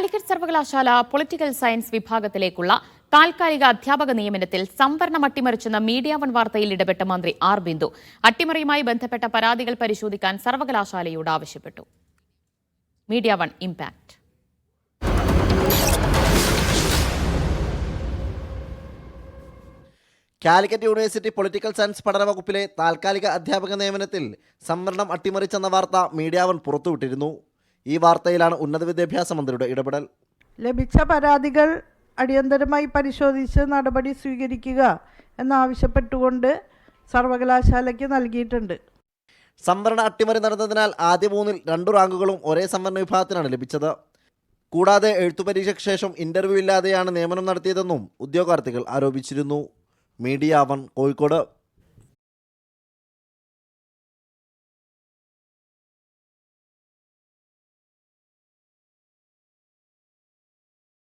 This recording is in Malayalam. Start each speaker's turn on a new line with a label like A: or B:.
A: കാലിക്കറ്റ് സർവകലാശാല പൊളിറ്റിക്കൽ സയൻസ് വിഭാഗത്തിലേക്കുള്ള താൽക്കാലിക അധ്യാപക നിയമനത്തിൽ സംവരണം അട്ടിമറിച്ചെന്ന മീഡിയ വൺ വാർത്തയിൽ ഇടപെട്ട മന്ത്രി ആർ ബിന്ദു അട്ടിമറിയുമായി ബന്ധപ്പെട്ട പരാതികൾ പരിശോധിക്കാൻ സർവകലാശാലയോട് ആവശ്യപ്പെട്ടു. Media one impact.
B: Calicut university political science പഠന വകുപ്പിലെ താൽക്കാലിക അധ്യാപക നിയമനത്തിൽ സംവരണം അട്ടിമറിച്ചെന്ന വാർത്ത മീഡിയ വൺ പുറത്തുവിട്ടിരുന്നു. ഈ വാർത്തയിലാണ് ഉന്നത വിദ്യാഭ്യാസ മന്ത്രിയുടെ ഇടപെടൽ.
C: ലഭിച്ച പരാതികൾ അടിയന്തരമായി പരിശോധിച്ച് നടപടി സ്വീകരിക്കുക എന്നാവശ്യപ്പെട്ടുകൊണ്ട് സർവകലാശാലയ്ക്ക് നൽകിയിട്ടുണ്ട്.
B: സംവരണ അട്ടിമറി നടന്നതിനാൽ ആദ്യ 3-ൽ 2 റാങ്കുകളും ഒരേ സംവരണ വിഭാഗത്തിനാണ് ലഭിച്ചത്. കൂടാതെ എഴുത്തുപരീക്ഷയ്ക്ക് ശേഷം ഇന്റർവ്യൂ ഇല്ലാതെയാണ് നിയമനം നടത്തിയതെന്നും ഉദ്യോഗാർത്ഥികൾ ആരോപിച്ചിരുന്നു. Media one Kozhikode.